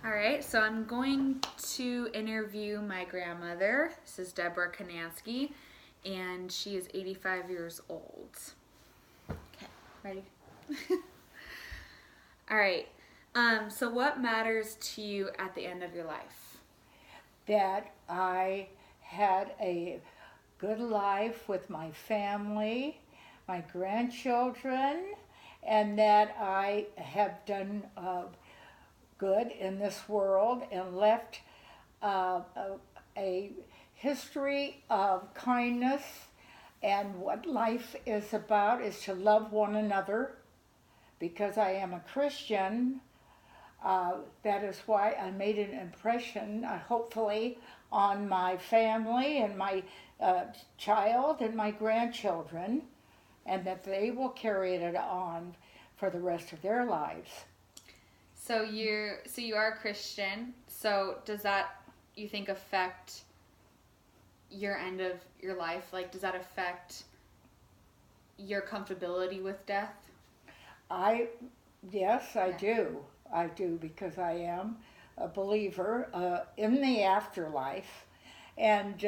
All right, so I'm going to interview my grandmother. This is Deborah Kanansky, and she is 85 years old. Okay, ready? All right, so what matters to you at the end of your life? That I had a good life with my family, my grandchildren, and that I have done good in this world and left a history of kindness. And what life is about is to love one another. Because I am a Christian, that is why I made an impression, hopefully, on my family and my child and my grandchildren, and that they will carry it on for the rest of their lives. So you are a Christian. So does that, you think, affect your end of your life? Like, does that affect your comfortability with death? Yes, I do. I do, because I am a believer in the afterlife, and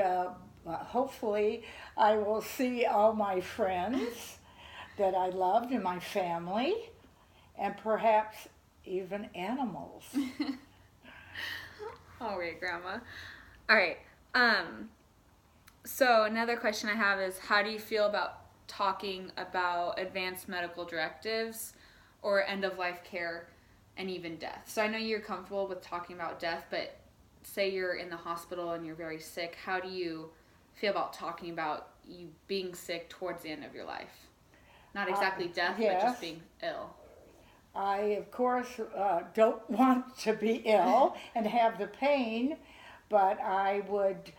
hopefully I will see all my friends that I loved and my family, and perhaps even animals. All right, Grandma. All right. So another question I have is, how do you feel about talking about advanced medical directives or end-of-life care and even death? So I know you're comfortable with talking about death, but say you're in the hospital and you're very sick, how do you feel about talking about you being sick towards the end of your life? Not exactly death, Yes. but just being ill. I, of course, don't want to be ill and have the pain, but I would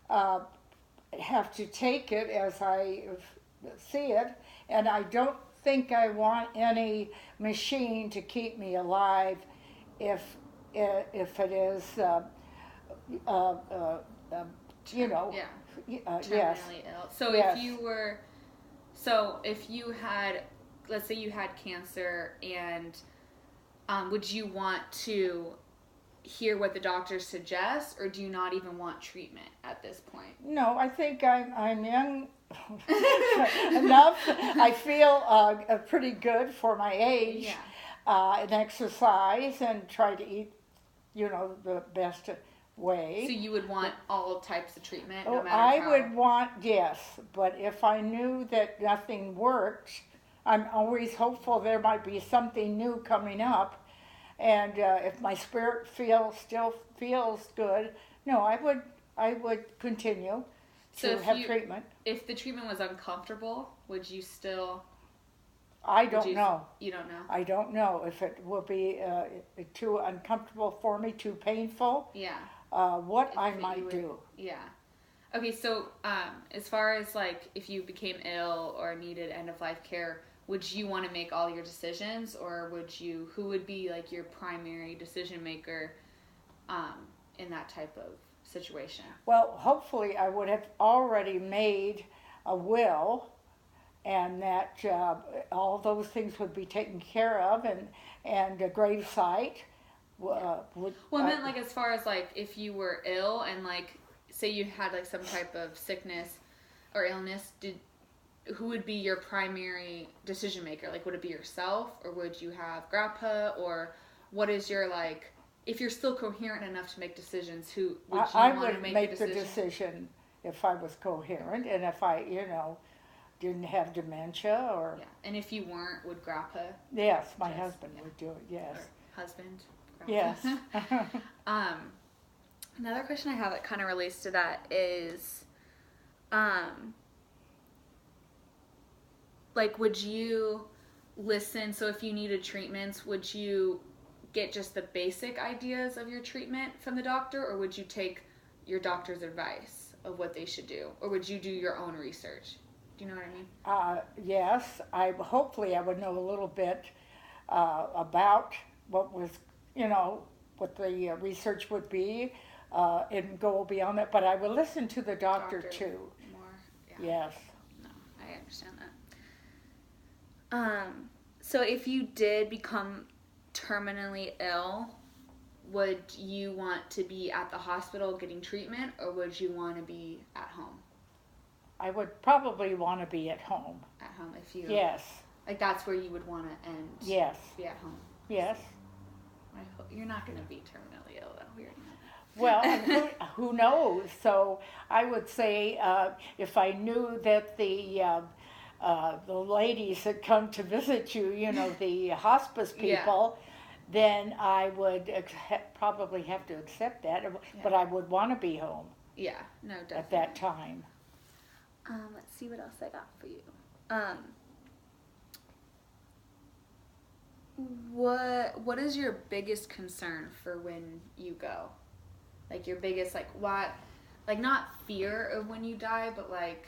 have to take it as I see it, and I don't think I want any machine to keep me alive if it is, you know, yes. Terminally ill. So Yes. if you had, let's say you had cancer, and would you want to hear what the doctors suggest, or do you not even want treatment at this point? No, I think I'm young enough. I feel pretty good for my age, and exercise and try to eat, the best way. So you would want all types of treatment, Oh, no matter I how? would want, yes, but if I knew that nothing worked, I'm always hopeful there might be something new coming up. And if my spirit still feels good, no, I would continue to have treatment. If the treatment was uncomfortable, would you still? I don't know. You don't know? I don't know if it will be too uncomfortable for me, too painful. Yeah. What I might do. Yeah. Okay, so as far as like if you became ill or needed end of life care, would you want to make all your decisions, or who would be like your primary decision maker in that type of situation? Well, hopefully I would have already made a will, and that all those things would be taken care of, and a grave site. Well, I meant like as far as like if you were ill and like say you had like some type of sickness or illness, who would be your primary decision maker? Like, would it be yourself, or would you have grandpa, or what is your, like, if you're still coherent enough to make decisions, who would you I want to would make the decision if I was coherent, and if I, didn't have dementia or. Yeah, and if you weren't, would grandpa? Yes, my husband would do it. Yes. Or husband. Grandpa. Yes. Another question I have that kind of relates to that is, like, would you listen? So if you needed treatments, would you get just the basic ideas of your treatment from the doctor, or would you take your doctor's advice of what they should do, or would you do your own research? Do you know what I mean? Yes, hopefully I would know a little bit about what was, what the research would be, and go beyond that. But I would listen to the doctor too. More, yeah. Yes. No, I understand that. So if you did become terminally ill, would you want to be at the hospital getting treatment, or would you want to be at home? I would probably want to be at home. At home, if you Yes. like, that's where you would want to end. Yes. Be at home. Yes. You're not going to be terminally ill, though. Weird. Well, and who knows? So I would say if I knew that the ladies that come to visit you, you know, the hospice people, then I would probably have to accept that. But I would want to be home. Yeah, no, definitely. At that time. Let's see what else I got for you. What is your biggest concern for when you go? Like your biggest, like what, like not fear of when you die, but like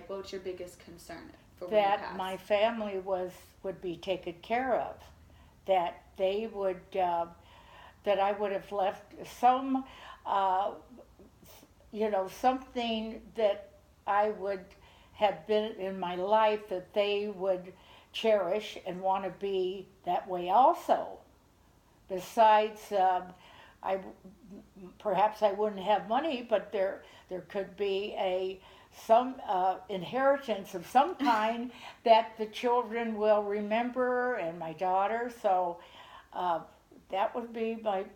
what's your biggest concern for when you pass? That my family would be taken care of, that they would, that I would have left some, you know, something that I would have been in my life that they would cherish and want to be that way also. Besides, perhaps I wouldn't have money, but there could be some inheritance of some kind that the children will remember, and my daughter. So that would be my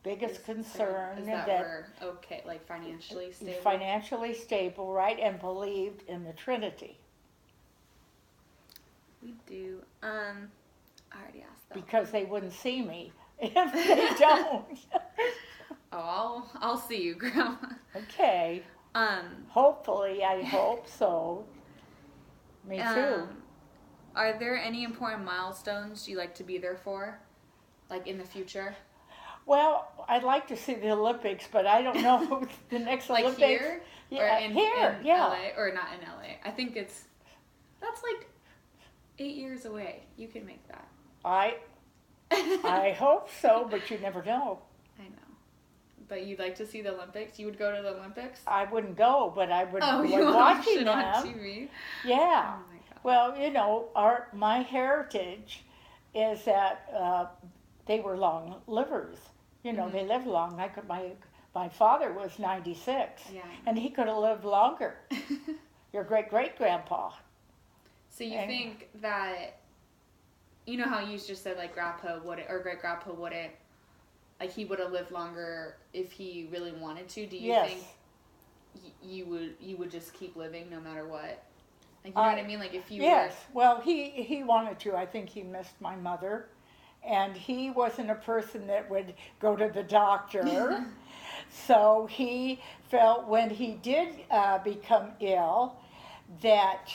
biggest concern. Is that we're okay, like financially stable? Financially stable, right, and believed in the Trinity. We do. I already asked that. Because they wouldn't see me if they don't. Oh, I'll see you, Grandma. Okay. Hopefully, I hope so. Me too. Are there any important milestones you like to be there for, like in the future? Well, I'd like to see the Olympics, but I don't know the next like Olympics. Here? Yeah, or in yeah. LA, or not in LA. I think that's like 8 years away. You can make that. I hope so, but you never know. I know. But you'd like to see the Olympics? You would go to the Olympics? I wouldn't go, but I would you watching them on TV? Yeah. Oh my God. Well, you know, my heritage is that they were long livers. You know, they lived long. My father was 96, and he could have lived longer. Your great-great-grandpa. So you think that, you know how you just said like grandpa wouldn't, or great-grandpa wouldn't, like he would have lived longer if he really wanted to? Do you think you would just keep living no matter what? Like, you know what I mean? Like if you well, he wanted to. I think he missed my mother. And he wasn't a person that would go to the doctor. So he felt when he did become ill that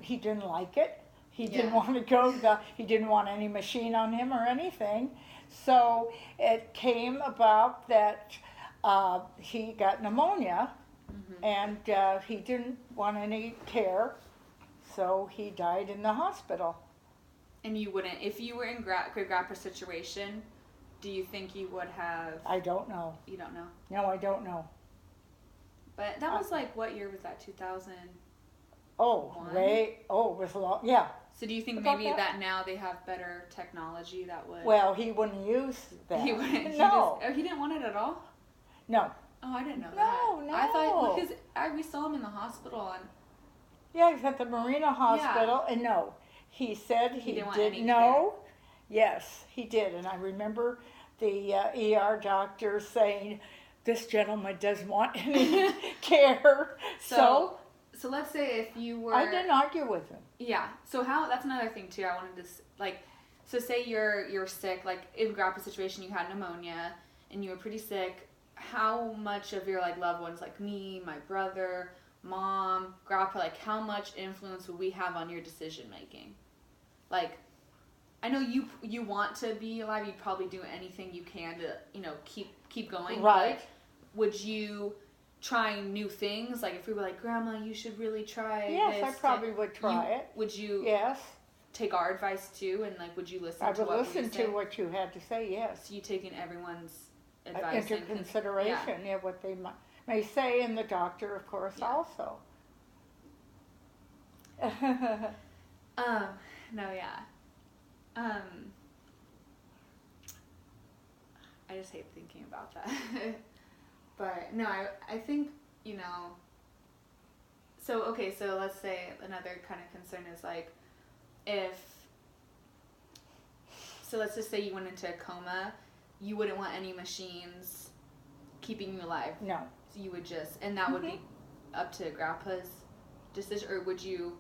he didn't like it. He didn't want to go. He didn't want any machine on him or anything. So it came about that he got pneumonia, and he didn't want any care. So he died in the hospital. And you wouldn't, if you were in great-grandpa's situation, do you think you would have? I don't know. You don't know? No, I don't know. But that was like, what year was that, 2000? It was long, yeah. So do you think maybe that now they have better technology that would? Well, he wouldn't use that. He wouldn't? No. He didn't want it at all? No. Oh, I didn't know that. No. I thought, because we saw him in the hospital. And yeah, he's at the Marina Hospital, and no. He said he didn't want did any no. Care. Yes, he did, and I remember the ER doctor saying, "This gentleman doesn't want any care." So let's say if you were. I didn't argue with him. Yeah. So that's another thing too. I wanted to so say you're sick, like in Grandpa's situation, you had pneumonia and you were pretty sick. How much of your like loved ones, like me, my brother, Mom, Grandpa, like how much influence would we have on your decision making? Like, I know you want to be alive. You'd probably do anything you can to keep going. Right. But would you try new things? Like if we were like, Grandma, you should really try yes, this. I probably would try it. Would you? Yes. Take our advice too, and like, would you listen? I would listen to what you had to say. Yes. So you taking everyone's advice into consideration. Yeah, what they may say, and the doctor, of course, also. No, yeah. just hate thinking about that. But no, I think, so okay, so let's say another kind of concern is like so let's just say you went into a coma, you wouldn't want any machines keeping you alive. No. So you would just, and that would be up to Grandpa's decision, or would you